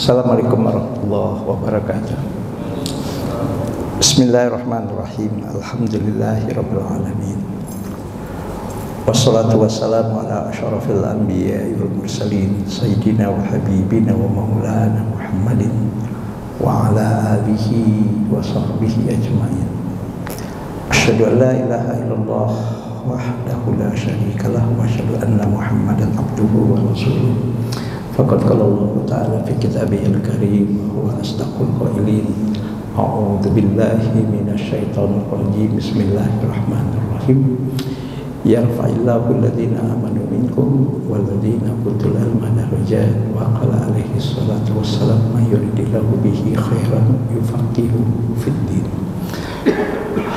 Assalamualaikum warahmatullahi wabarakatuh. Bismillahirrahmanirrahim. Alhamdulillahirabbil alamin. Wassalatu wassalamu ala asyrafil anbiya'i wal mursalin sayyidina wa habibina wa maulana Muhammadin wa ala alihi wa sahbihi ajmain. Asyhadu an la ilaha illallah wahdahu la syarikalah wa asyhadu anna Muhammadan abduhu wa rasuluh. Faqad qala Allah Ta'ala fi kitabihil karim wa asdaqul qailin. A'udzu billahi minasyaitonir rajim. Bismillahirrahmanirrahim. Yarfa'illahu alladhina amanu minkum walladhina utul ilma darajat wa qala alaihi salatu wassalam may yuridillahu bihi khairan yufaqihu fid din.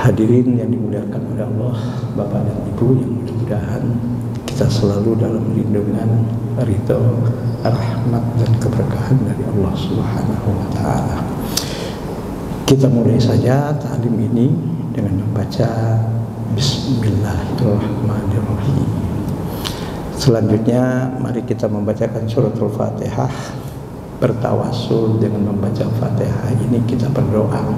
Hadirin yang dimuliakan oleh Allah, Bapak dan Ibu, yang mudah-mudahan kita selalu dalam lindungan, ridho, rahmat dan keberkahan dari Allah Subhanahu wa Ta'ala. Kita mulai saja ta'lim ini dengan membaca Bismillahirrahmanirrahim. Selanjutnya mari kita membacakan suratul Fatihah. Bertawasul dengan membaca Fatihah ini kita berdoa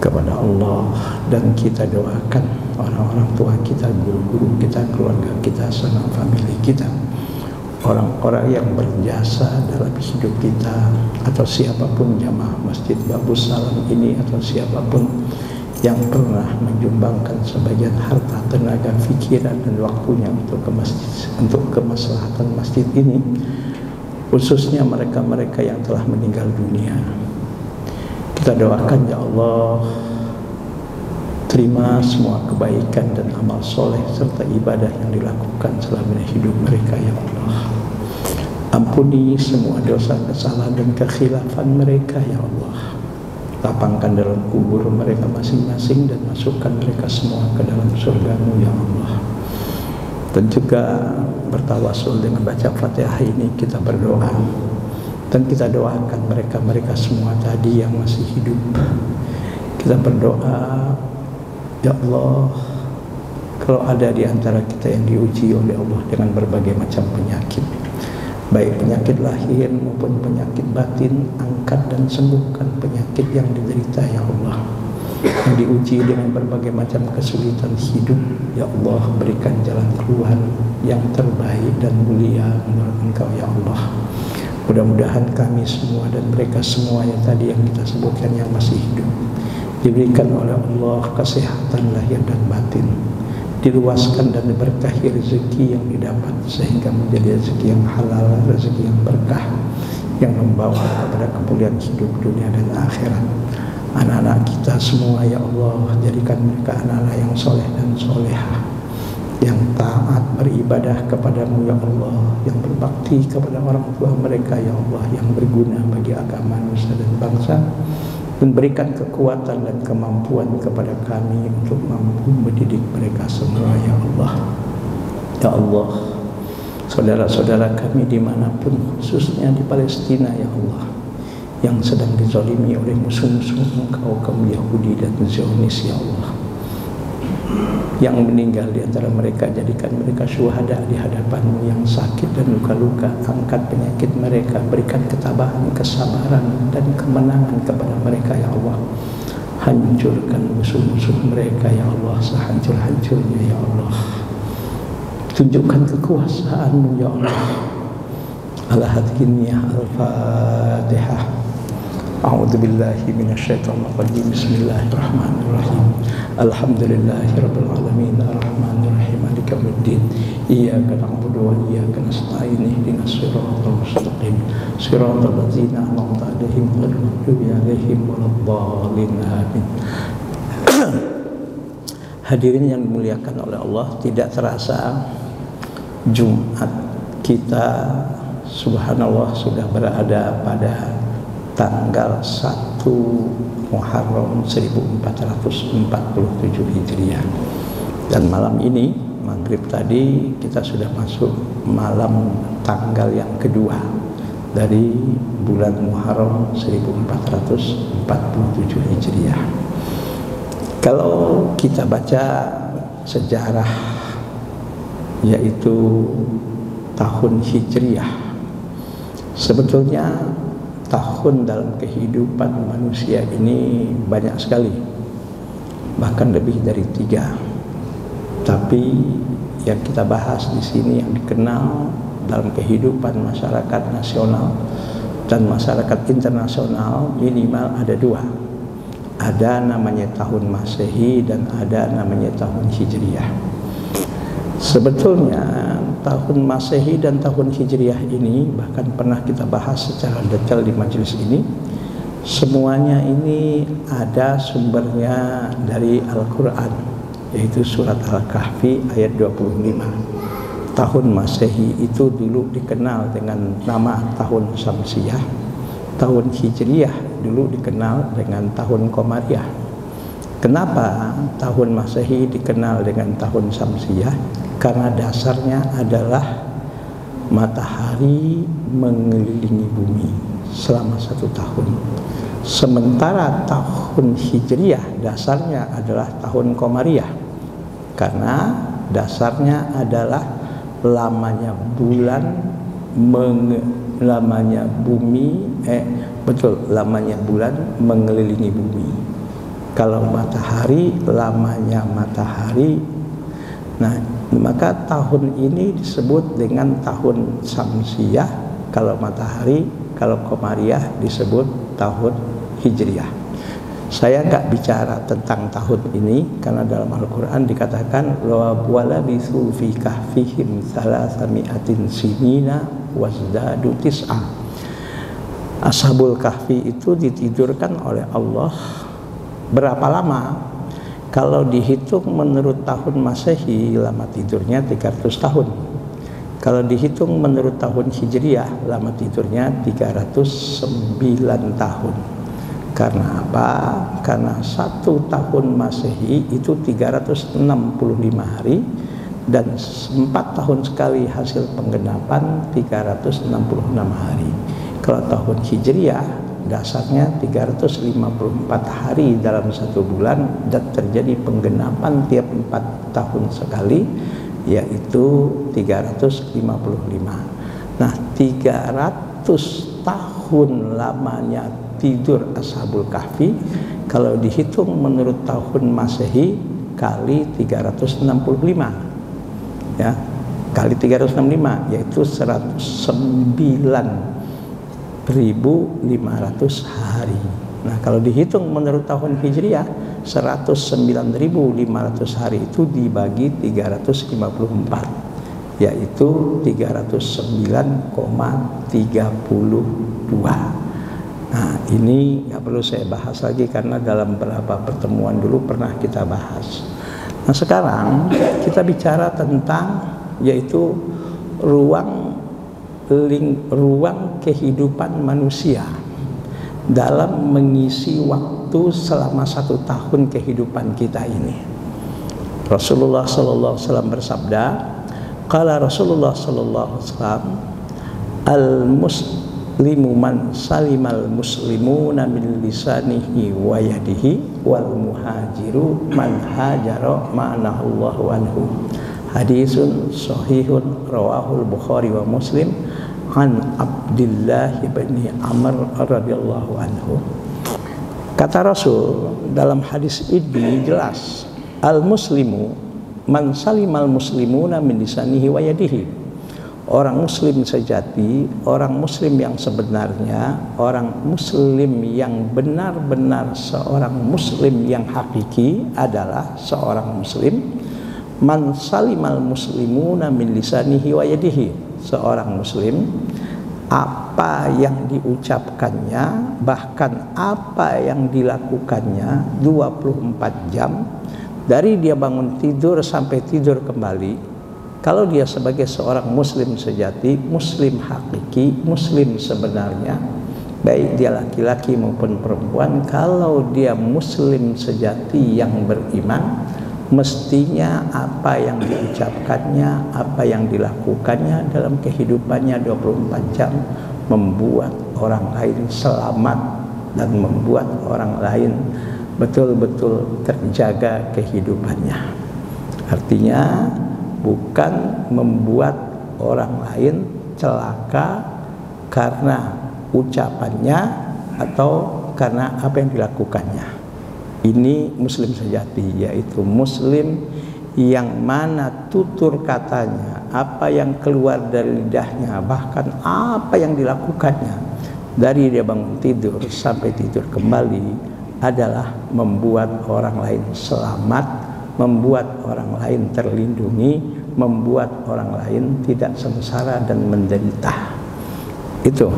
kepada Allah, dan kita doakan orang-orang tua kita, guru-guru kita, keluarga kita, sanak famili kita, orang-orang yang berjasa dalam hidup kita, atau siapapun jamaah Masjid Babus Salam ini, atau siapapun yang pernah menyumbangkan sebagian harta, tenaga, pikiran dan waktunya untuk ke masjid, untuk kemaslahatan masjid ini, khususnya mereka-mereka yang telah meninggal dunia. Kita doakan, ya Allah, terima semua kebaikan dan amal soleh serta ibadah yang dilakukan selama hidup mereka, ya Allah. Ampuni semua dosa, kesalahan dan kekhilafan mereka, ya Allah. Lapangkan dalam kubur mereka masing-masing dan masukkan mereka semua ke dalam surga-Mu, ya Allah. Dan juga bertawasul dengan baca Fatihah ini kita berdoa, dan kita doakan mereka-mereka semua tadi yang masih hidup. Kita berdoa, ya Allah, kalau ada di antara kita yang diuji oleh Allah dengan berbagai macam penyakit, baik penyakit lahir maupun penyakit batin, angkat dan sembuhkan penyakit yang diderita, ya Allah. Yang diuji dengan berbagai macam kesulitan hidup, ya Allah, berikan jalan keluar yang terbaik dan mulia menurut Engkau, ya Allah. Mudah-mudahan kami semua dan mereka semua yang tadi yang kita sebutkan yang masih hidup diberikan oleh Allah kesehatan lahir dan batin, diluaskan dan diberkahi rezeki yang didapat sehingga menjadi rezeki yang halal, rezeki yang berkah, yang membawa kepada kemuliaan hidup dunia dan akhirat. Anak-anak kita semua, ya Allah, jadikan mereka anak-anak yang soleh dan solehah, yang taat beribadah kepadamu, ya Allah, yang berbakti kepada orang tua mereka, ya Allah, yang berguna bagi agama, nusa dan bangsa, dan berikan kekuatan dan kemampuan kepada kami untuk mampu mendidik mereka semua, ya Allah. Ya Allah, saudara-saudara kami dimanapun, khususnya di Palestina, ya Allah, yang sedang dizalimi oleh musuh-musuh Engkau, kaum Yahudi dan Zionis, ya Allah, yang meninggal di antara mereka, jadikan mereka syuhada di hadapan-Mu. Yang sakit dan luka-luka, angkat penyakit mereka, berikan ketabahan, kesabaran dan kemenangan kepada mereka, ya Allah. Hancurkan musuh-musuh mereka, ya Allah, sehancur-hancurnya, ya Allah. Tunjukkan kekuasaan-Mu, ya Allah. Al-Hadiniyah Al-Fatihah. A'udzu billahi minasyaitonir rajim. Bismillahirrahmanirrahim. Alhamdulillahirabbil alamin arrahmanir rahim maliki yaumiddin. Iyyaka na'budu wa iyyaka nasta'in ihdinas siratal mustaqim siratal ladzina an'amta 'alaihim ghairil maghdubi 'alaihim waladdallin. Amin. Hadirin yang dimuliakan oleh Allah, tidak terasa Jumat kita subhanallah sudah berada pada tanggal 1 Muharram 1447 Hijriah. Dan malam ini, maghrib tadi, kita sudah masuk malam tanggal yang kedua dari bulan Muharram 1447 Hijriah. Kalau kita baca sejarah, yaitu tahun Hijriah, sebetulnya tahun dalam kehidupan manusia ini banyak sekali, bahkan lebih dari 3. Tapi yang kita bahas di sini yang dikenal dalam kehidupan masyarakat nasional dan masyarakat internasional minimal ada 2. Ada namanya tahun Masehi dan ada namanya tahun Hijriah. Sebetulnya tahun Masehi dan tahun Hijriah ini bahkan pernah kita bahas secara detail di majelis ini. Semuanya ini ada sumbernya dari Al-Quran, yaitu surat Al-Kahfi ayat 25. Tahun Masehi itu dulu dikenal dengan nama tahun Syamsiyah. Tahun Hijriah dulu dikenal dengan tahun Qamariyah. Kenapa tahun Masehi dikenal dengan tahun Syamsiyah? Karena dasarnya adalah matahari mengelilingi bumi selama 1 tahun. Sementara tahun Hijriah dasarnya adalah tahun Qamariyah, karena dasarnya adalah lamanya bulan lamanya bulan mengelilingi bumi. Kalau matahari, lamanya matahari. Nah, maka tahun ini disebut dengan tahun Syamsiyah. Kalau matahari, kalau Qamariyah disebut tahun Hijriah. Saya nggak bicara tentang tahun ini karena dalam Al-Quran dikatakan walabithu fi kahfihim 300 sinina wazdadu tis'ah. Ashabul Kahfi itu ditidurkan oleh Allah berapa lama? Kalau dihitung menurut tahun Masehi, lama tidurnya 300 tahun. Kalau dihitung menurut tahun Hijriah, lama tidurnya 309 tahun. Karena apa? Karena 1 tahun Masehi itu 365 hari, dan 4 tahun sekali hasil penggenapan 366 hari. Kalau tahun Hijriah dasarnya 354 hari dalam 1 bulan, dan terjadi penggenapan tiap 4 tahun sekali, yaitu 355. Nah, 300 tahun lamanya tidur Ashabul Kahfi kalau dihitung menurut tahun Masehi kali 365, ya, kali 365 yaitu 109.500 hari. Nah, kalau dihitung menurut tahun Hijriah 109.500 hari itu dibagi 354, yaitu 309,32. Nah, ini nggak perlu saya bahas lagi karena dalam beberapa pertemuan dulu pernah kita bahas. Nah, sekarang kita bicara tentang yaitu ruang kehidupan manusia dalam mengisi waktu selama 1 tahun kehidupan kita ini. Rasulullah sallallahu alaihi wasallam bersabda, qala Rasulullah sallallahu alaihi wasallam, al-muslimu man salimal muslimuna min lisanihi wa yadihi wal muhajiru man hajara ma'anahu anhu. Hadisun sahihun rawahul Bukhari wa Muslim an Abdullah bin Amr radhiyallahu anhu. Kata Rasul dalam hadis ini jelas, al-muslimu man salimal muslimuna min lisanihi wa yadihi. Orang muslim sejati, orang muslim yang sebenarnya, orang muslim yang benar-benar seorang muslim yang hakiki adalah seorang muslim man salimal muslimuna min lisanihi wa yadihi. Seorang muslim, apa yang diucapkannya, bahkan apa yang dilakukannya 24 jam dari dia bangun tidur sampai tidur kembali. Kalau dia sebagai seorang muslim sejati, muslim hakiki, muslim sebenarnya, baik dia laki-laki maupun perempuan, kalau dia muslim sejati yang beriman, mestinya apa yang diucapkannya, apa yang dilakukannya dalam kehidupannya 24 jam membuat orang lain selamat dan membuat orang lain betul-betul terjaga kehidupannya. Artinya bukan membuat orang lain celaka karena ucapannya atau karena apa yang dilakukannya. Ini muslim sejati, yaitu muslim yang mana tutur katanya, apa yang keluar dari lidahnya, bahkan apa yang dilakukannya dari dia bangun tidur sampai tidur kembali adalah membuat orang lain selamat, membuat orang lain terlindungi, membuat orang lain tidak sengsara dan menderita. Itu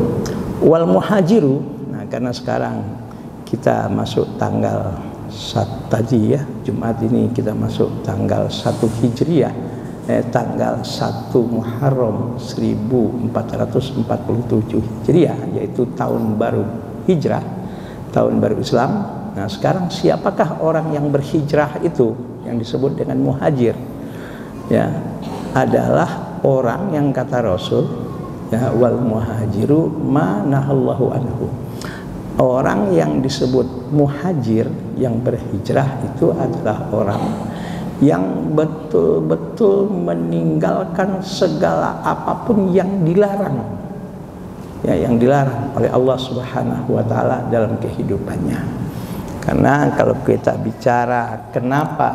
wal muhajiru. Nah, karena sekarang kita masuk tanggal tadi ya, Jumat ini kita masuk tanggal 1 Hijriah, tanggal 1 Muharram 1447 Hijriah, yaitu tahun baru Hijrah, tahun baru Islam. Nah, sekarang siapakah orang yang berhijrah itu yang disebut dengan muhajir? Ya, adalah orang yang kata Rasul, ya, wal muhajiru ma nahallahu anhu. Orang yang disebut muhajir, yang berhijrah itu adalah orang yang betul-betul meninggalkan segala apapun yang dilarang, ya, yang dilarang oleh Allah Subhanahu wa taala dalam kehidupannya. Karena kalau kita bicara kenapa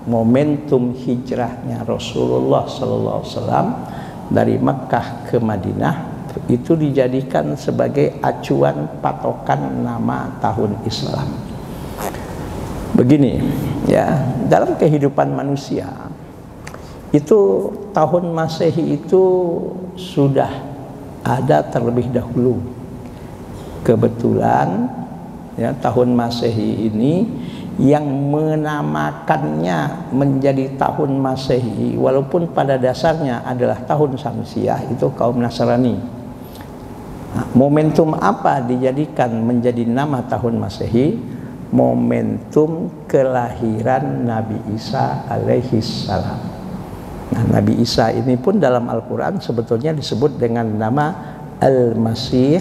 momentum hijrahnya Rasulullah sallallahu alaihi wasallam dari Mekkah ke Madinah itu dijadikan sebagai acuan patokan nama tahun Islam. Begini, ya, dalam kehidupan manusia itu tahun Masehi itu sudah ada terlebih dahulu. Kebetulan ya, tahun Masehi ini yang menamakannya menjadi tahun Masehi walaupun pada dasarnya adalah tahun Syamsiah itu kaum Nasrani. Nah, momentum apa dijadikan menjadi nama tahun Masehi? Momentum kelahiran Nabi Isa alaihi salam. Nah, Nabi Isa ini pun dalam Al-Quran sebetulnya disebut dengan nama Al-Masih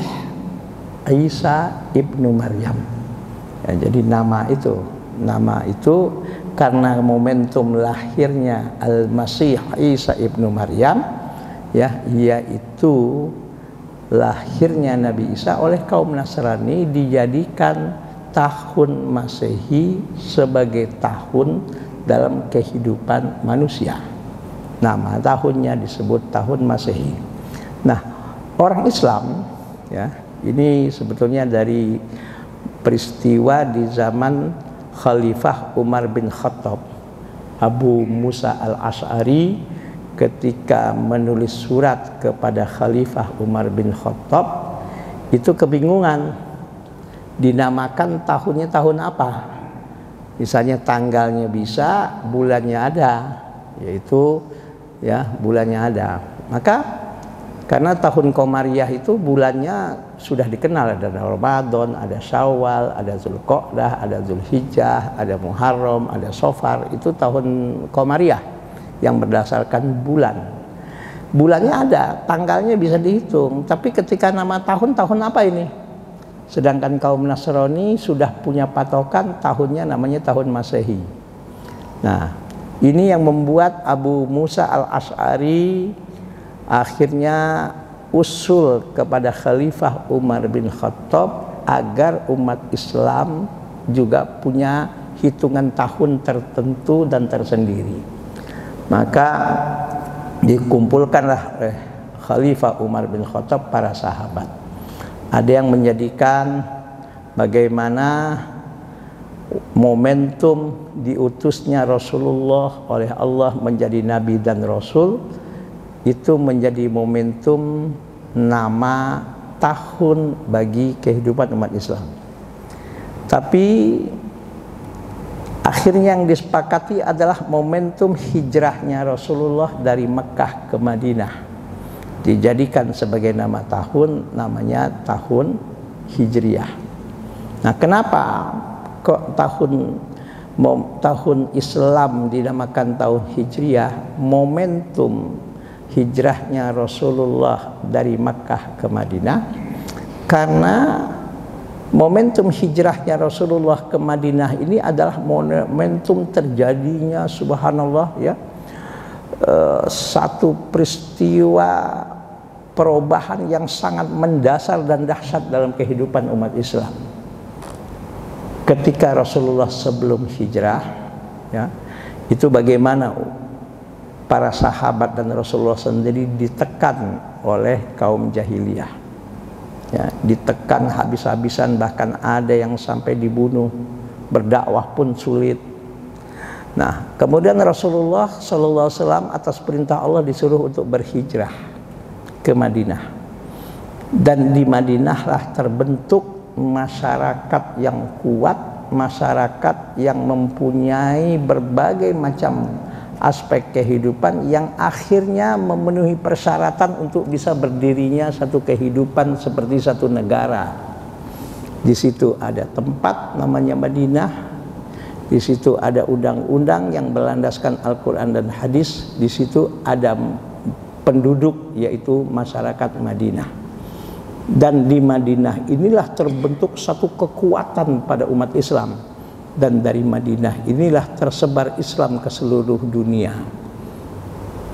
Isa ibnu Maryam. Ya, jadi nama itu karena momentum lahirnya Al-Masih Isa ibnu Maryam, ya, yaitu lahirnya Nabi Isa oleh kaum Nasrani dijadikan tahun Masehi sebagai tahun dalam kehidupan manusia. Nama tahunnya disebut tahun Masehi. Nah, orang Islam, ya, ini sebetulnya dari peristiwa di zaman Khalifah Umar bin Khattab, Abu Musa al-Asy'ari ketika menulis surat kepada Khalifah Umar bin Khattab itu kebingungan dinamakan tahunnya tahun apa. Misalnya tanggalnya bisa, bulannya ada, yaitu ya bulannya ada. Maka karena tahun Qamariyah itu bulannya sudah dikenal, ada Ramadan, ada Syawal, ada Zulqa'dah, ada Zulhijjah, ada Muharram, ada Safar, itu tahun Qamariyah yang berdasarkan bulan. Bulannya ada, tanggalnya bisa dihitung, tapi ketika nama tahun apa ini? Sedangkan kaum Nasrani sudah punya patokan tahunnya namanya tahun Masehi. Nah, ini yang membuat Abu Musa al-Asy'ari akhirnya usul kepada Khalifah Umar bin Khattab agar umat Islam juga punya hitungan tahun tertentu dan tersendiri. Maka dikumpulkanlah oleh Khalifah Umar bin Khattab para sahabat. Ada yang menjadikan bagaimana momentum diutusnya Rasulullah oleh Allah menjadi Nabi dan Rasul itu menjadi momentum nama tahun bagi kehidupan umat Islam. Tapi akhirnya yang disepakati adalah momentum hijrahnya Rasulullah dari Mekkah ke Madinah dijadikan sebagai nama tahun, namanya tahun Hijriah. Nah, kenapa kok tahun Islam dinamakan tahun Hijriah? Momentum hijrahnya Rasulullah dari Mekkah ke Madinah, karena momentum hijrahnya Rasulullah ke Madinah ini adalah momentum terjadinya, subhanallah ya, satu peristiwa perubahan yang sangat mendasar dan dahsyat dalam kehidupan umat Islam. Ketika Rasulullah sebelum hijrah, ya, itu bagaimana para sahabat dan Rasulullah sendiri ditekan oleh kaum jahiliyah, ya, ditekan habis-habisan, bahkan ada yang sampai dibunuh, berdakwah pun sulit. Nah, kemudian Rasulullah SAW atas perintah Allah disuruh untuk berhijrah ke Madinah, dan di Madinahlah terbentuk masyarakat yang kuat, masyarakat yang mempunyai berbagai macam aspek kehidupan yang akhirnya memenuhi persyaratan untuk bisa berdirinya satu kehidupan seperti satu negara. Di situ ada tempat namanya Madinah, di situ ada undang-undang yang berlandaskan Al-Quran dan hadis, di situ ada penduduk yaitu masyarakat Madinah. Dan di Madinah inilah terbentuk satu kekuatan pada umat Islam, dan dari Madinah inilah tersebar Islam ke seluruh dunia,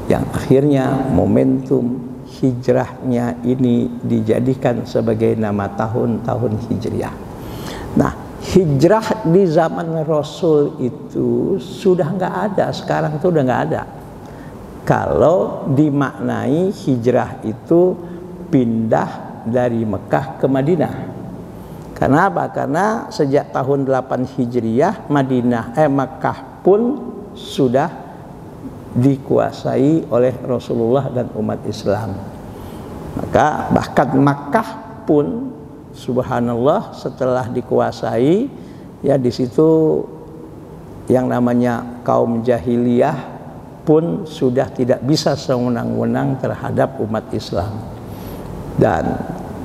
yang akhirnya momentum hijrahnya ini dijadikan sebagai nama tahun-tahun hijriah. Nah, hijrah di zaman Rasul itu sudah nggak ada, sekarang itu udah nggak ada. Kalau dimaknai hijrah itu pindah dari Mekah ke Madinah. Karena apa? Karena sejak tahun 8 Hijriah Mekah pun sudah dikuasai oleh Rasulullah dan umat Islam. Maka bahkan Makkah pun subhanallah setelah dikuasai, ya, di situ yang namanya kaum jahiliyah pun sudah tidak bisa sewenang-wenang terhadap umat Islam. Dan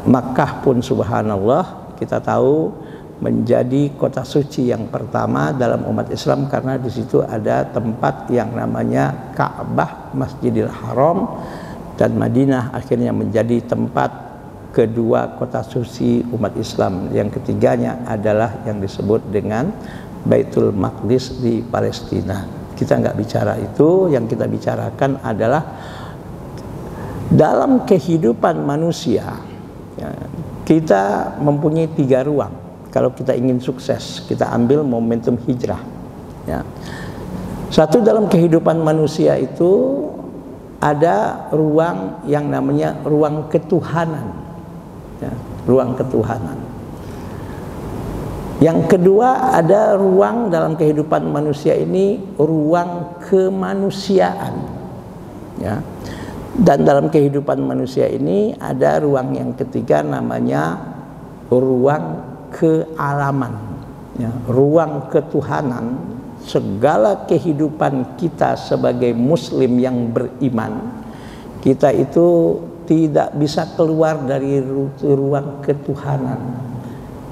Makkah pun subhanallah kita tahu menjadi kota suci yang pertama dalam umat Islam, karena di situ ada tempat yang namanya Ka'bah, Masjidil Haram, dan Madinah akhirnya menjadi tempat kedua kota suci umat Islam. Yang ketiganya adalah yang disebut dengan Baitul Maqdis di Palestina. Kita nggak bicara itu, yang kita bicarakan adalah dalam kehidupan manusia, ya, kita mempunyai 3 ruang. Kalau kita ingin sukses, kita ambil momentum hijrah, ya. Satu, dalam kehidupan manusia itu ada ruang yang namanya ruang ketuhanan, ya, ruang ketuhanan. Yang kedua, ada ruang dalam kehidupan manusia ini ruang kemanusiaan, ya. Dan dalam kehidupan manusia ini ada ruang yang ketiga namanya ruang kealaman, ya, ruang ketuhanan. Segala kehidupan kita sebagai muslim yang beriman, kita itu tidak bisa keluar dari ruang ketuhanan,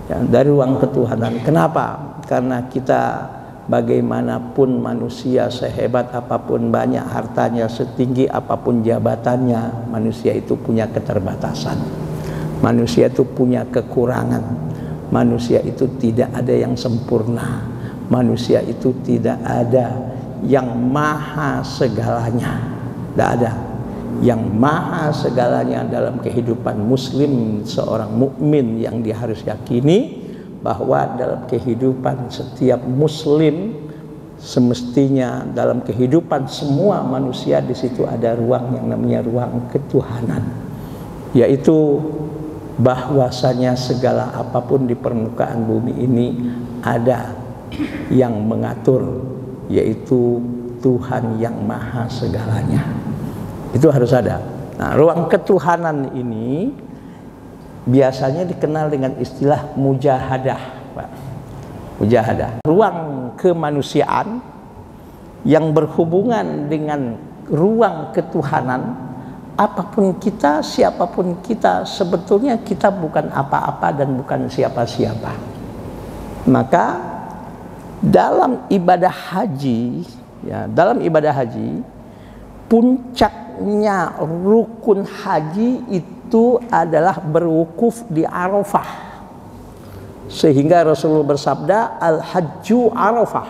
ya, dari ruang ketuhanan. Kenapa? Karena kita bagaimanapun manusia, sehebat apapun, banyak hartanya, setinggi apapun jabatannya, manusia itu punya keterbatasan, manusia itu punya kekurangan, manusia itu tidak ada yang sempurna, manusia itu tidak ada yang maha segalanya. Tidak ada yang maha segalanya dalam kehidupan muslim, seorang mukmin yang dia harus yakini bahwa dalam kehidupan setiap muslim semestinya, dalam kehidupan semua manusia, di situ ada ruang yang namanya ruang ketuhanan, yaitu bahwasanya segala apapun di permukaan bumi ini ada yang mengatur, yaitu Tuhan yang maha segalanya. Itu harus ada. Nah, ruang ketuhanan ini biasanya dikenal dengan istilah mujahadah, Pak. Mujahadah, ruang kemanusiaan yang berhubungan dengan ruang ketuhanan. Apapun kita, siapapun kita, sebetulnya kita bukan apa-apa dan bukan siapa-siapa. Maka dalam ibadah haji, ya, dalam ibadah haji, puncaknya rukun haji itu adalah berwukuf di Arafah. Sehingga Rasulullah bersabda, al-hajju Arafah.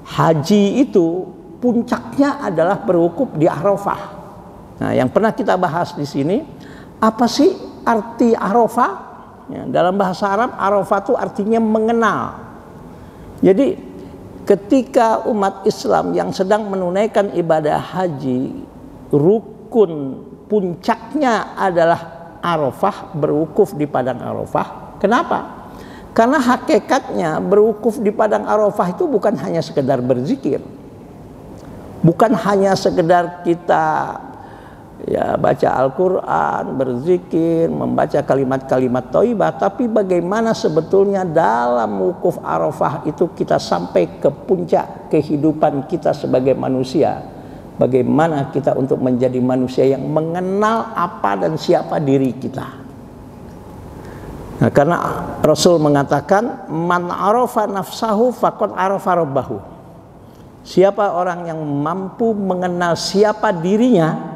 Haji itu puncaknya adalah berwukuf di Arafah. Nah, yang pernah kita bahas di sini, apa sih arti Arafah? Ya, dalam bahasa Arab, Arafah itu artinya mengenal. Jadi ketika umat Islam yang sedang menunaikan ibadah haji, rukun puncaknya adalah Arafah, berwukuf di padang Arafah. Kenapa? Karena hakikatnya berwukuf di padang Arafah itu bukan hanya sekedar berzikir, bukan hanya sekedar kita baca Al-Quran, berzikir, membaca kalimat-kalimat thayyibah, tapi bagaimana sebetulnya dalam wukuf Arafah itu kita sampai ke puncak kehidupan kita sebagai manusia. Bagaimana kita untuk menjadi manusia yang mengenal apa dan siapa diri kita. Nah, karena Rasul mengatakan, man arafa nafsahu faqad arafa rabbahu. Siapa orang yang mampu mengenal siapa dirinya,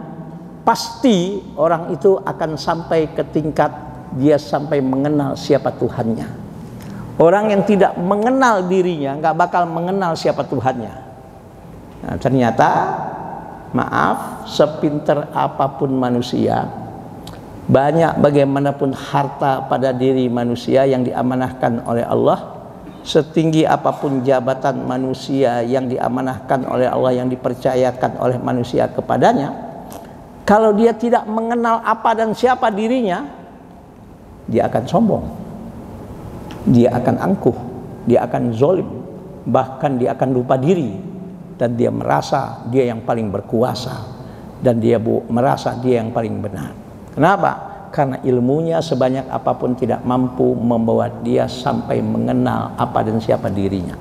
pasti orang itu akan sampai ke tingkat dia sampai mengenal siapa Tuhannya. Orang yang tidak mengenal dirinya nggak bakal mengenal siapa Tuhannya. Nah, ternyata maaf, sepinter apapun manusia, banyak bagaimanapun harta pada diri manusia yang diamanahkan oleh Allah, setinggi apapun jabatan manusia yang diamanahkan oleh Allah, yang dipercayakan oleh manusia kepadanya, kalau dia tidak mengenal apa dan siapa dirinya, dia akan sombong, dia akan angkuh, dia akan zalim, bahkan dia akan lupa diri, dan dia merasa dia yang paling berkuasa, dan dia merasa dia yang paling benar. Kenapa? Karena ilmunya sebanyak apapun tidak mampu membawa dia sampai mengenal apa dan siapa dirinya.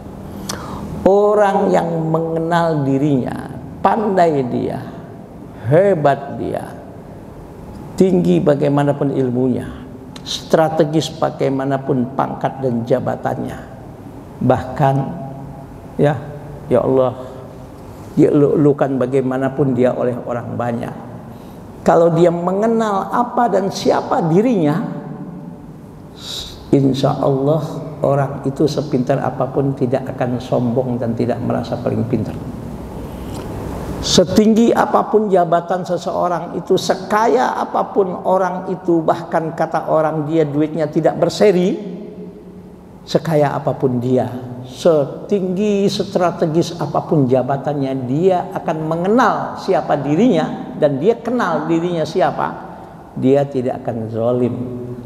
Orang yang mengenal dirinya, pandai dia, hebat dia, tinggi bagaimanapun ilmunya, strategis bagaimanapun pangkat dan jabatannya, bahkan ya Allah, dielulukan bagaimanapun dia oleh orang banyak, kalau dia mengenal apa dan siapa dirinya, insya Allah orang itu sepintar apapun tidak akan sombong dan tidak merasa paling pintar. Setinggi apapun jabatan seseorang itu, sekaya apapun orang itu, bahkan kata orang dia duitnya tidak berseri, sekaya apapun dia, setinggi strategis apapun jabatannya, dia akan mengenal siapa dirinya, dan dia kenal dirinya siapa, dia tidak akan zalim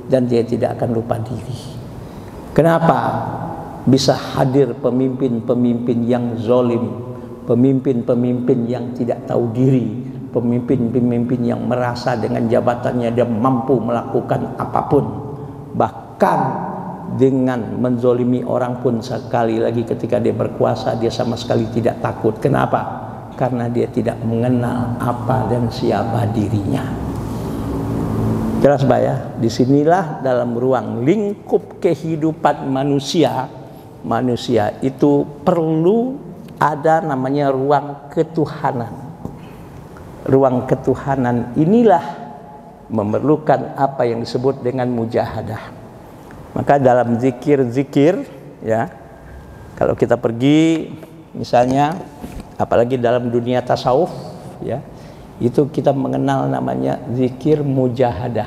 dan dia tidak akan lupa diri. Kenapa bisa hadir pemimpin-pemimpin yang zalim, pemimpin-pemimpin yang tidak tahu diri, pemimpin-pemimpin yang merasa dengan jabatannya dia mampu melakukan apapun, bahkan dengan menzolimi orang pun sekali lagi ketika dia berkuasa dia sama sekali tidak takut. Kenapa? Karena dia tidak mengenal apa dan siapa dirinya. Jelas Pak ya? Disinilah dalam ruang lingkup kehidupan manusia, manusia itu perlu ada namanya ruang ketuhanan. Ruang ketuhanan inilah memerlukan apa yang disebut dengan mujahadah. Maka dalam zikir-zikir ya, kalau kita pergi misalnya apalagi dalam dunia tasawuf ya, itu kita mengenal namanya zikir mujahadah.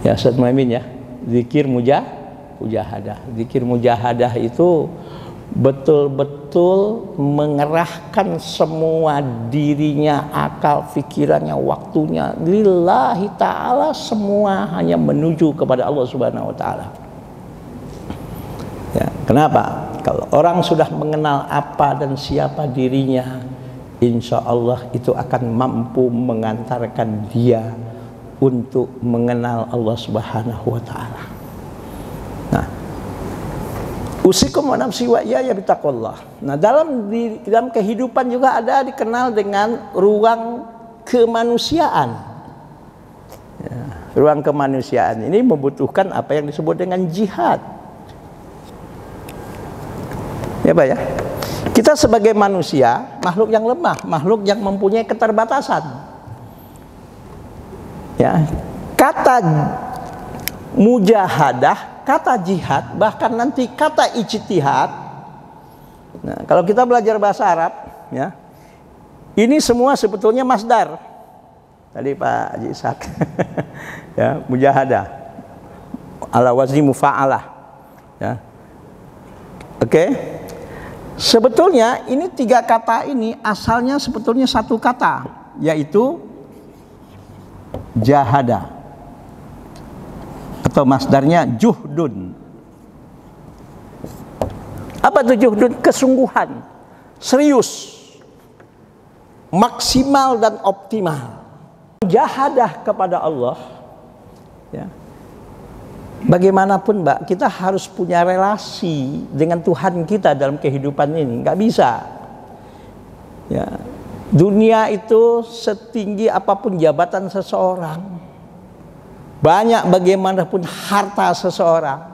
Ya Ustaz Muhammad ya, zikir mujahadah. Zikir mujahadah itu betul-betul mengerahkan semua dirinya, akal, pikirannya, waktunya lillahi ta'ala, semua hanya menuju kepada Allah Subhanahu wa ta'ala. Ya, kenapa? Kalau orang sudah mengenal apa dan siapa dirinya, insya Allah itu akan mampu mengantarkan dia untuk mengenal Allah Subhanahu wa ta'ala. Nah, usikum wa nafsi wa iyaya bitaqwallah. Nah, dalam kehidupan juga ada dikenal dengan ruang kemanusiaan. Ya, ruang kemanusiaan ini membutuhkan apa yang disebut dengan jihad. Ya Pak ya. Kita sebagai manusia, makhluk yang lemah, makhluk yang mempunyai keterbatasan. Ya, kata mujahadah, kata jihad, bahkan nanti kata ijtihad. Nah, kalau kita belajar bahasa Arab, ya, ini semua sebetulnya masdar. Tadi Pak Haji Ishak. Ya, mujahadah ala wazni mufa'alah. Ya. Oke. Sebetulnya ini 3 kata ini asalnya sebetulnya 1 kata, yaitu jahada, atau masdarnya juhdun. Apa itu juhdun? Kesungguhan, serius, maksimal dan optimal. Jahadah kepada Allah, ya. Bagaimanapun Mbak, kita harus punya relasi dengan Tuhan kita dalam kehidupan ini. Nggak bisa, ya. Dunia itu setinggi apapun jabatan seseorang, banyak bagaimanapun harta seseorang,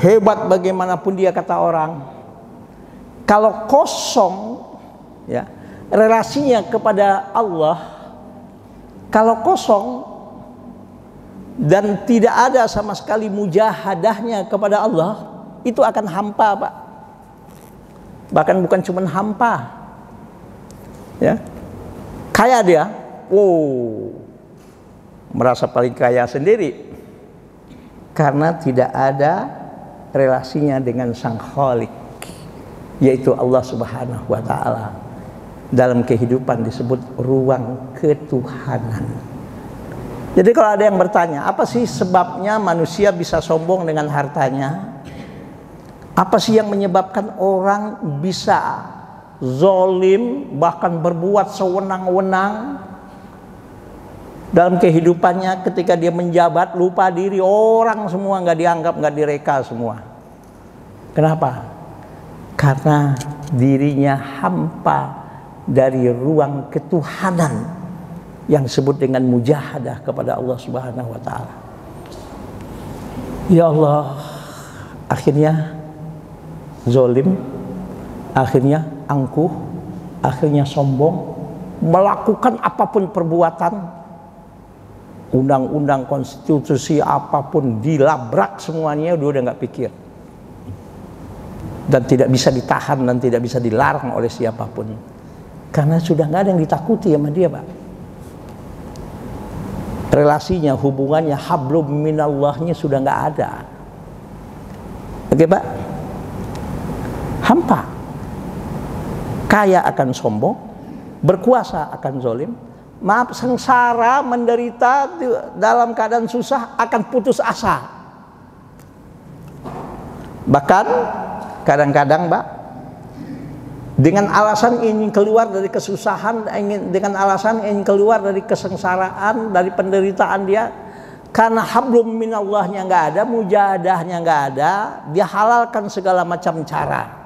hebat bagaimanapun dia kata orang, kalau kosong, ya, relasinya kepada Allah, kalau kosong dan tidak ada sama sekali mujahadahnya kepada Allah, itu akan hampa, Pak. Bahkan bukan cuma hampa, ya. Kaya dia, merasa paling kaya sendiri karena tidak ada relasinya dengan Sang Khalik, yaitu Allah Subhanahu wa Ta'ala. Dalam kehidupan disebut ruang ketuhanan. Jadi kalau ada yang bertanya, apa sih sebabnya manusia bisa sombong dengan hartanya? Apa sih yang menyebabkan orang bisa zolim, bahkan berbuat sewenang-wenang dalam kehidupannya? Ketika dia menjabat, lupa diri, orang semua nggak dianggap, nggak direka semua. Kenapa? Karena dirinya hampa dari ruang ketuhanan yang disebut dengan mujahadah kepada Allah Subhanahu wa Ta'ala. Ya Allah, akhirnya zolim, akhirnya angkuh, akhirnya sombong, melakukan apapun perbuatan, undang-undang, konstitusi apapun dilabrak semuanya, udah nggak pikir, dan tidak bisa ditahan dan tidak bisa dilarang oleh siapapun, karena sudah nggak ada yang ditakuti sama dia, Pak. Relasinya, hubungannya, hablum minallahnya sudah nggak ada. Oke Pak, hampa. Kaya akan sombong, berkuasa akan zolim, maaf, sengsara, menderita dalam keadaan susah, akan putus asa. Bahkan kadang-kadang Pak, dengan alasan ingin keluar dari kesusahan, dengan alasan ingin keluar dari kesengsaraan, dari penderitaan dia, karena hablum minallahnya nggak ada, mujahadahnya nggak ada, dia halalkan segala macam cara.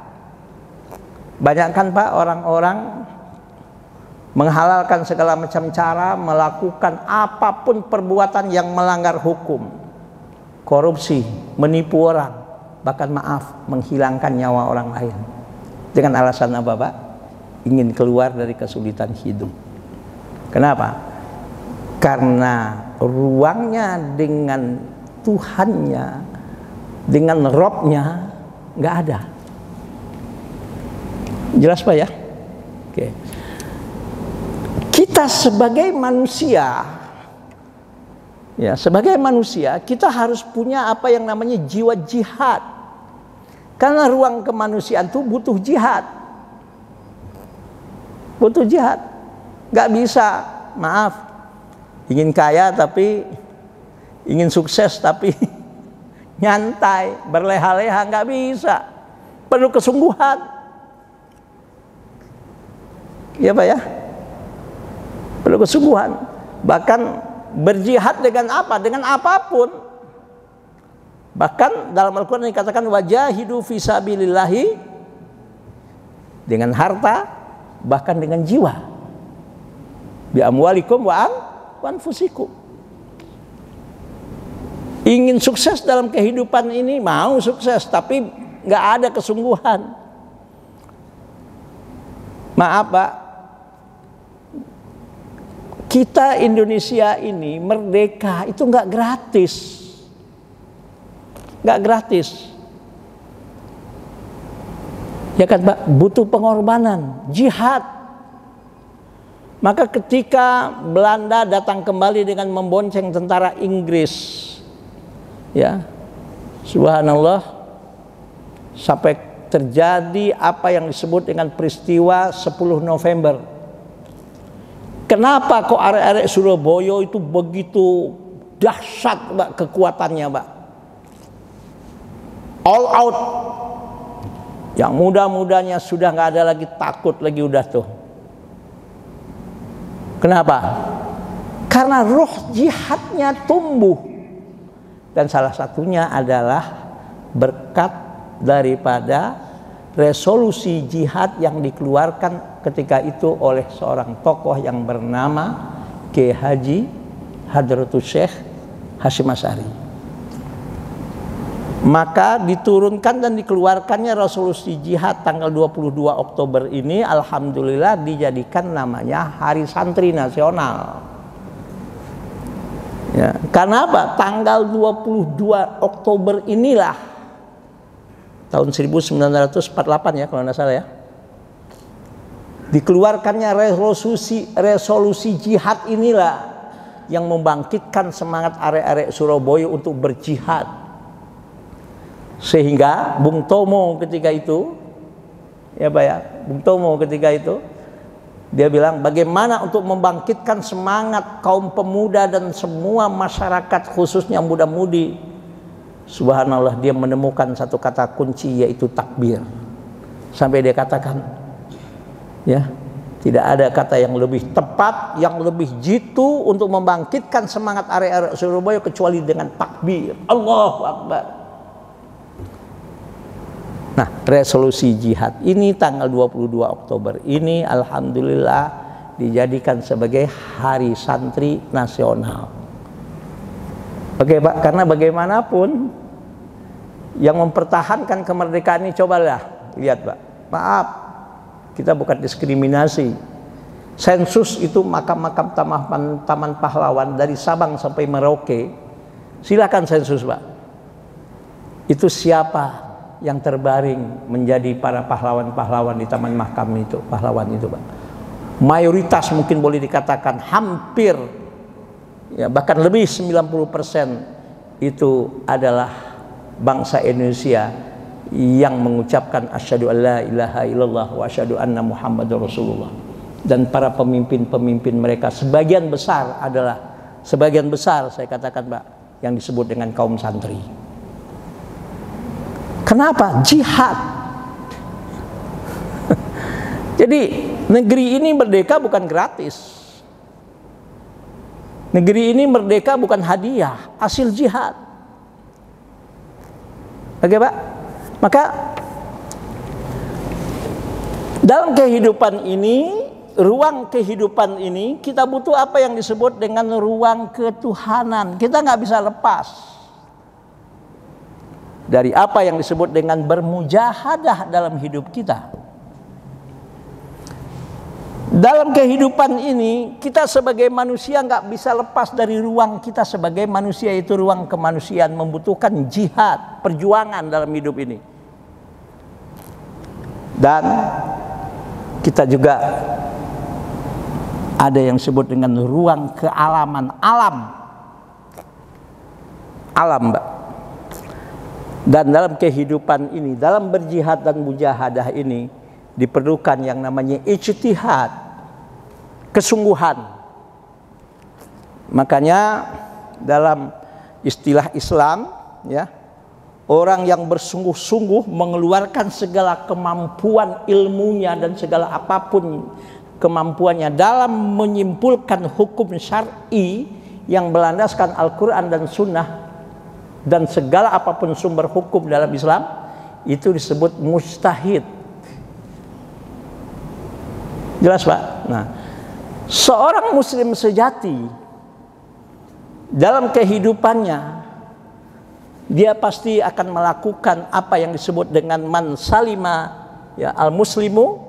Banyak kan Pak orang-orang menghalalkan segala macam cara, melakukan apapun perbuatan yang melanggar hukum, korupsi, menipu orang, bahkan maaf, menghilangkan nyawa orang lain. Dengan alasan apa Pak? Ingin keluar dari kesulitan hidup. Kenapa? Karena ruangnya dengan Tuhannya, dengan Robnya nggak ada. Jelas Pak ya? Oke. Kita sebagai manusia, ya, sebagai manusia kita harus punya apa yang namanya jiwa jihad. Karena ruang kemanusiaan itu butuh jihad. Butuh jihad. Gak bisa, maaf, ingin kaya tapi, ingin sukses tapi nyantai, berleha-leha, gak bisa. Perlu kesungguhan. Ya Pak ya? Perlu kesungguhan. Bahkan berjihad dengan apa? Dengan apapun. Bahkan dalam Al-Quran dikatakan wajahidu fisabilillahi, dengan harta, bahkan dengan jiwa. Bi amwalikum wa anfusikum. Ingin sukses dalam kehidupan ini, mau sukses tapi nggak ada kesungguhan. Maaf Pak, kita Indonesia ini merdeka itu nggak gratis. Nggak gratis, ya kan Pak? Butuh pengorbanan, jihad. Maka ketika Belanda datang kembali dengan membonceng tentara Inggris, ya, subhanallah, sampai terjadi apa yang disebut dengan peristiwa 10 November. Kenapa kok arek-arek Surabaya itu begitu dahsyat, Mbak, kekuatannya, Mbak? All out. Yang muda-mudanya sudah nggak ada lagi takut lagi, udah tuh. Kenapa? Karena roh jihadnya tumbuh. Dan salah satunya adalah berkat daripada resolusi jihad yang dikeluarkan ketika itu oleh seorang tokoh yang bernama Kiai Haji Hadratus Syekh Hasyim Asy'ari. Maka diturunkan dan dikeluarkannya resolusi jihad tanggal 22 Oktober ini, alhamdulillah dijadikan namanya Hari Santri Nasional. Ya, karena apa? Tanggal 22 Oktober inilah tahun 1948 ya kalau tidak salah ya, dikeluarkannya resolusi jihad inilah yang membangkitkan semangat arek-arek Surabaya untuk berjihad. Sehingga Bung Tomo ketika itu, ya Pak ya, Bung Tomo ketika itu dia bilang bagaimana untuk membangkitkan semangat kaum pemuda dan semua masyarakat khususnya muda-mudi. Subhanallah, dia menemukan satu kata kunci yaitu takbir. Sampai dia katakan, ya, tidak ada kata yang lebih tepat, yang lebih jitu untuk membangkitkan semangat arek-arek Surabaya kecuali dengan takbir. Allahu Akbar. Nah, resolusi jihad ini tanggal 22 Oktober ini alhamdulillah dijadikan sebagai Hari Santri Nasional. Oke Pak, karena bagaimanapun yang mempertahankan kemerdekaan ini, cobalah lihat Pak. Maaf, kita bukan diskriminasi. Sensus itu makam-makam taman pahlawan dari Sabang sampai Merauke. Silakan sensus Pak. Itu siapa yang terbaring menjadi para pahlawan-pahlawan di taman makam itu, pahlawan itu Pak. Mayoritas mungkin boleh dikatakan hampir ya, bahkan lebih 90% itu adalah bangsa Indonesia yang mengucapkan asyhadu alla ilaha illallah wa asyhadu anna muhammadar rasulullah. Dan para pemimpin-pemimpin mereka sebagian besar saya katakan Pak, yang disebut dengan kaum santri. Kenapa? Jihad. Jadi negeri ini merdeka bukan gratis. Negeri ini merdeka bukan hadiah, hasil jihad. Oke Pak? Maka dalam kehidupan ini, ruang kehidupan ini, kita butuh apa yang disebut dengan ruang ketuhanan. Kita nggak bisa lepas dari apa yang disebut dengan bermujahadah dalam hidup kita. Dalam kehidupan ini, kita sebagai manusia nggak bisa lepas dari ruang kita sebagai manusia, itu ruang kemanusiaan, membutuhkan jihad, perjuangan dalam hidup ini. Dan kita juga ada yang disebut dengan ruang kealaman, alam, Mbak. Dan dalam kehidupan ini, dalam berjihad dan mujahadah ini, diperlukan yang namanya ijtihad, kesungguhan. Makanya dalam istilah Islam, ya, orang yang bersungguh-sungguh mengeluarkan segala kemampuan ilmunya dan segala apapun kemampuannya dalam menyimpulkan hukum syar'i yang berlandaskan Al-Quran dan Sunnah dan segala apapun sumber hukum dalam Islam, itu disebut mujtahid. Jelas Pak? Nah, seorang muslim sejati dalam kehidupannya, dia pasti akan melakukan apa yang disebut dengan man salima, ya, al-muslimu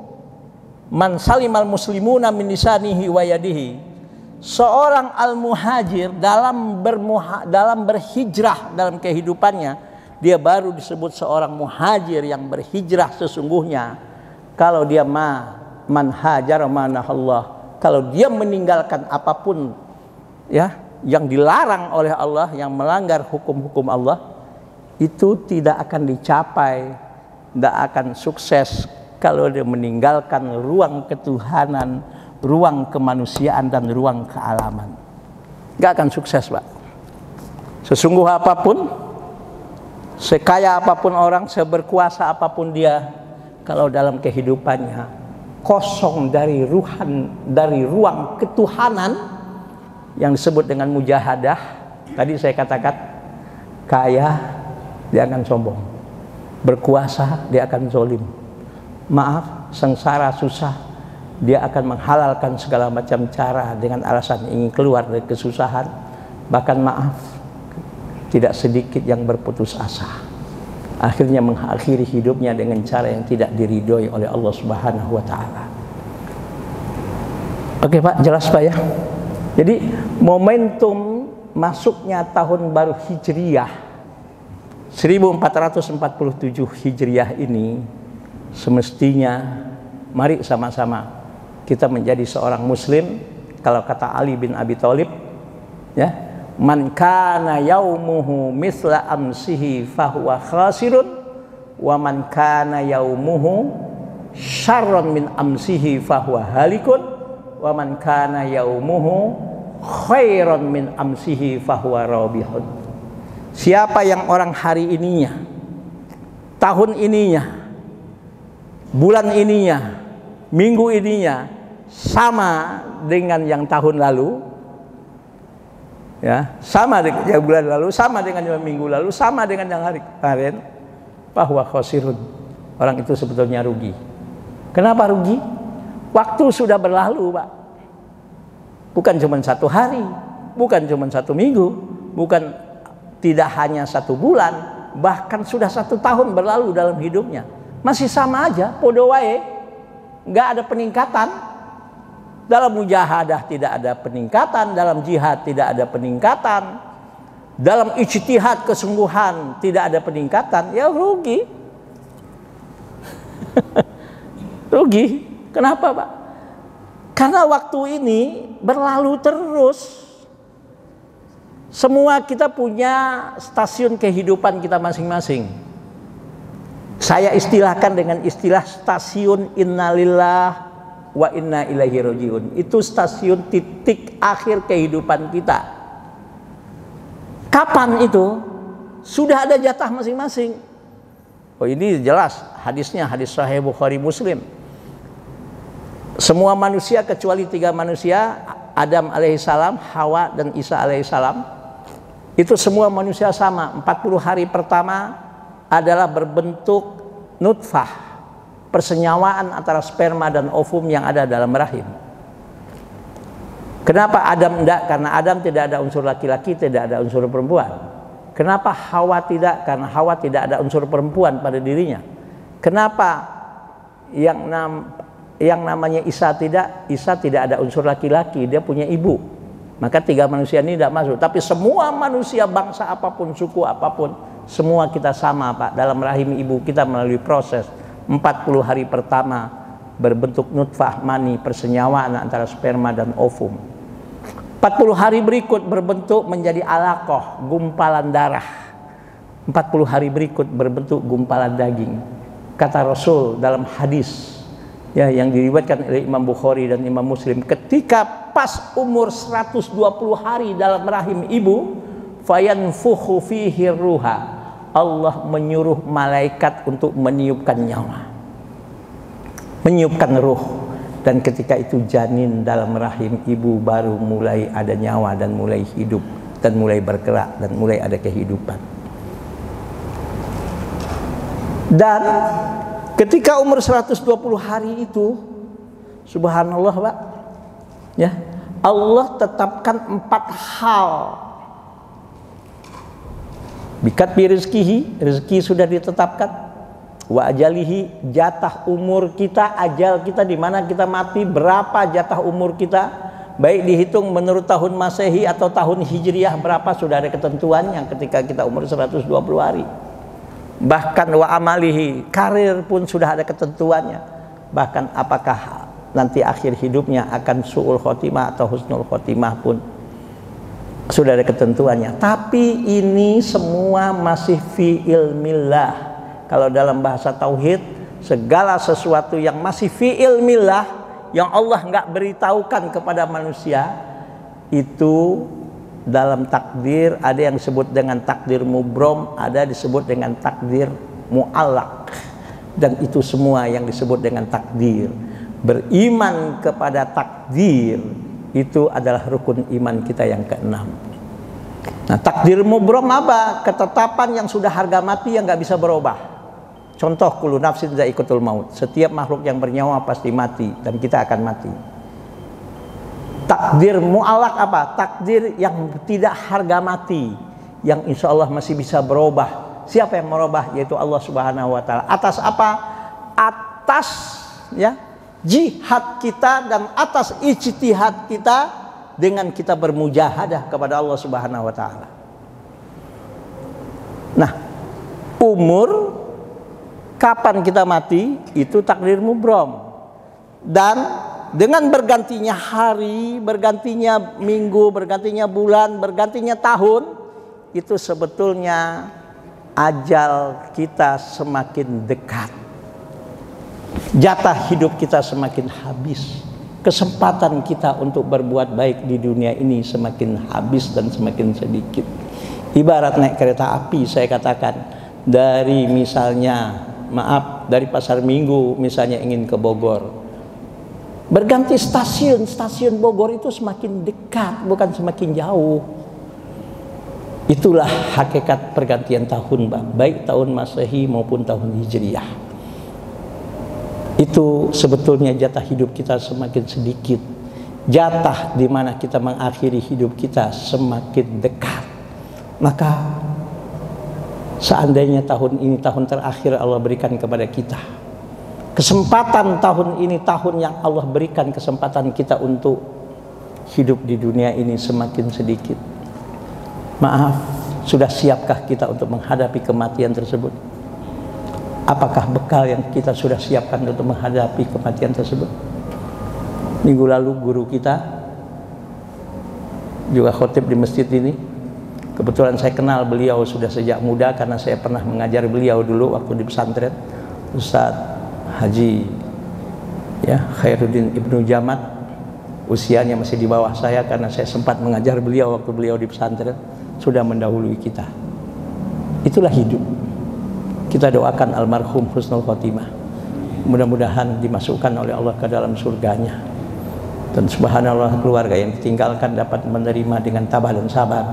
man salimal muslimuna min lisanihi wa yadihi. Seorang al-muhajir dalam berhijrah dalam kehidupannya, dia baru disebut seorang muhajir yang berhijrah sesungguhnya kalau dia man hajar manahallah kalau dia meninggalkan apapun ya yang dilarang oleh Allah, yang melanggar hukum-hukum Allah, itu tidak akan dicapai, tidak akan sukses kalau dia meninggalkan ruang ketuhanan, ruang kemanusiaan dan ruang kealaman. Gak akan sukses, Pak. Sesungguh apapun, sekaya apapun orang, seberkuasa apapun dia, kalau dalam kehidupannya kosong dari ruang ketuhanan yang disebut dengan mujahadah, tadi saya katakan, kaya dia akan sombong, berkuasa dia akan zalim, maaf, sengsara, susah, dia akan menghalalkan segala macam cara dengan alasan ingin keluar dari kesusahan. Bahkan maaf, tidak sedikit yang berputus asa, akhirnya mengakhiri hidupnya dengan cara yang tidak diridhoi oleh Allah Subhanahu wa Ta'ala. Oke Pak, jelas Pak ya. Jadi momentum masuknya tahun baru Hijriyah 1447 Hijriyah ini, semestinya mari sama-sama kita menjadi seorang muslim. Kalau kata Ali bin Abi Thalib ya, man kana yaumuhu misla amsihi fahuwa khasirun wa man kana yaumuhu syarran min amsihi fahuwa halikun wa man kana yaumuhu khairan min amsihi fahuwa rabihun. Siapa yang orang hari ininya, tahun ininya, bulan ininya, minggu ininya sama dengan yang tahun lalu, ya, sama dengan yang bulan lalu, sama dengan yang minggu lalu, sama dengan yang hari kemarin, bahwa khosirun, orang itu sebetulnya rugi. Kenapa rugi? Waktu sudah berlalu, Pak. Bukan cuma satu hari, bukan cuma satu minggu, bukan tidak hanya satu bulan, bahkan sudah 1 tahun berlalu dalam hidupnya, masih sama aja, podo wae, nggak ada peningkatan. Dalam mujahadah tidak ada peningkatan, dalam jihad tidak ada peningkatan, dalam ijtihad kesungguhan tidak ada peningkatan, ya rugi. Rugi. Kenapa Pak? Karena waktu ini berlalu terus. Semua kita punya stasiun kehidupan kita masing-masing. Saya istilahkan dengan istilah stasiun innalillah wa inna ilaihi rajiun. Itu stasiun titik akhir kehidupan kita. Kapan itu? Sudah ada jatah masing-masing. Oh, ini jelas hadisnya, hadis Sahih Bukhari Muslim. Semua manusia kecuali 3 manusia, Adam alaihissalam, Hawa dan Isa alaihissalam, itu semua manusia sama. 40 hari pertama adalah berbentuk nutfah, persenyawaan antara sperma dan ovum yang ada dalam rahim. Kenapa Adam tidak? Karena Adam tidak ada unsur laki-laki, tidak ada unsur perempuan. Kenapa Hawa tidak? Karena Hawa tidak ada unsur perempuan pada dirinya. Kenapa yang namanya Isa tidak? Isa tidak ada unsur laki-laki, dia punya ibu. Maka 3 manusia ini tidak masuk. Tapi semua manusia, bangsa apapun, suku apapun, semua kita sama Pak. Dalam rahim ibu kita melalui proses 40 hari pertama berbentuk nutfah, mani, persenyawaan antara sperma dan ovum. 40 hari berikut berbentuk menjadi alaqah, gumpalan darah. 40 hari berikut berbentuk gumpalan daging. Kata Rasul dalam hadis ya, yang diriwayatkan oleh Imam Bukhari dan Imam Muslim, ketika pas umur 120 hari dalam rahim ibu, fayanfukhu fihi ruha, Allah menyuruh malaikat untuk meniupkan nyawa, meniupkan ruh. Dan ketika itu janin dalam rahim ibu baru mulai ada nyawa dan mulai hidup dan mulai bergerak dan mulai ada kehidupan. Dan ketika umur 120 hari itu, subhanallah Pak, ya, Allah tetapkan 4 hal. Bikat bi rizkihi, rezeki sudah ditetapkan. Wa ajalihi, jatah umur kita, ajal kita, di mana kita mati, berapa jatah umur kita, baik dihitung menurut tahun Masehi atau tahun Hijriyah, berapa, sudah ada ketentuannya ketika kita umur 120 hari. Bahkan wa amalihi, karir pun sudah ada ketentuannya. Bahkan apakah nanti akhir hidupnya akan su'ul khotimah atau husnul khotimah pun sudah ada ketentuannya. Tapi ini semua masih fi ilmillah. Kalau dalam bahasa tauhid, segala sesuatu yang masih fi ilmillah, yang Allah nggak beritahukan kepada manusia, itu dalam takdir ada yang disebut dengan takdir mubrom, ada disebut dengan takdir mu'allaq. Dan itu semua yang disebut dengan takdir. Beriman kepada takdir itu adalah rukun iman kita yang keenam. Nah, takdir mubrom apa? Ketetapan yang sudah harga mati yang nggak bisa berubah. Contoh, kullu nafsin dha'iqatul maut. Setiap makhluk yang bernyawa pasti mati dan kita akan mati. Takdir mu'allaq apa? Takdir yang tidak harga mati, yang insya Allah masih bisa berubah. Siapa yang merubah? Yaitu Allah Subhanahu wa Ta'ala. Atas apa? Atas ya jihad kita dan atas ijtihad kita dengan kita bermujahadah kepada Allah Subhanahu wa Ta'ala. Nah, umur kapan kita mati itu takdir mubrom. Dan dengan bergantinya hari, bergantinya minggu, bergantinya bulan, bergantinya tahun, itu sebetulnya ajal kita semakin dekat. Jatah hidup kita semakin habis. Kesempatan kita untuk berbuat baik di dunia ini semakin habis dan semakin sedikit. Ibarat naik kereta api, saya katakan, dari misalnya, dari Pasar Minggu misalnya ingin ke Bogor, berganti stasiun, stasiun Bogor itu semakin dekat, bukan semakin jauh. Itulah hakikat pergantian tahun, baik tahun Masehi maupun tahun Hijriah. Itu sebetulnya jatah hidup kita semakin sedikit. Jatah di mana kita mengakhiri hidup kita semakin dekat. Maka seandainya tahun ini tahun terakhir Allah berikan kepada kita, kesempatan tahun ini tahun yang Allah berikan kesempatan kita untuk hidup di dunia ini semakin sedikit. Maaf, sudah siapkah kita untuk menghadapi kematian tersebut? Apakah bekal yang kita sudah siapkan untuk menghadapi kematian tersebut? Minggu lalu guru kita juga khotib di masjid ini. Kebetulan saya kenal beliau sudah sejak muda karena saya pernah mengajar beliau dulu waktu di pesantren. Ustaz Haji Khairuddin Ibnu Jamat, usianya masih di bawah saya karena saya sempat mengajar beliau waktu beliau di pesantren, sudah mendahului kita. Itulah hidup. Kita doakan almarhum husnul khotimah, mudah-mudahan dimasukkan oleh Allah ke dalam surganya, dan subhanallah keluarga yang ditinggalkan dapat menerima dengan tabah dan sabar,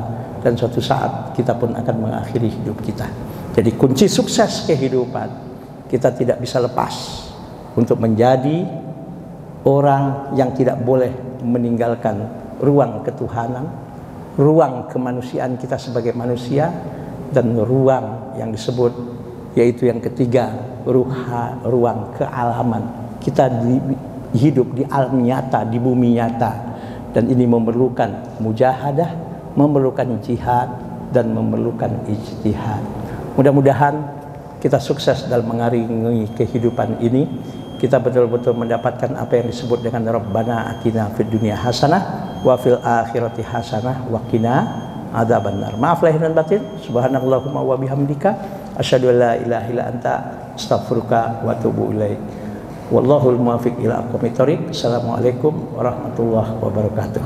dan suatu saat kita pun akan mengakhiri hidup kita. Jadi kunci sukses kehidupan, kita tidak bisa lepas untuk menjadi orang yang tidak boleh meninggalkan ruang ketuhanan, ruang kemanusiaan kita sebagai manusia, dan ruang yang disebut yaitu yang ketiga, ruang kealaman. Kita hidup di alam nyata, di bumi nyata, dan ini memerlukan mujahadah, memerlukan jihad, dan memerlukan ijtihad. Mudah-mudahan kita sukses dalam mengarungi kehidupan ini. Kita betul-betul mendapatkan apa yang disebut dengan Rabbana atina fid dunya hasanah wa fil akhirati hasanah wa qina adzabannar. Maaf lahir dan batin. Subhanallahumma wa bihamdika asyhadu an la ilaha illa anta astaghfiruka wa atubu ilaik. Wallahul muwaffiq ila aqwamit thoriq. Assalamualaikum warahmatullahi wabarakatuh.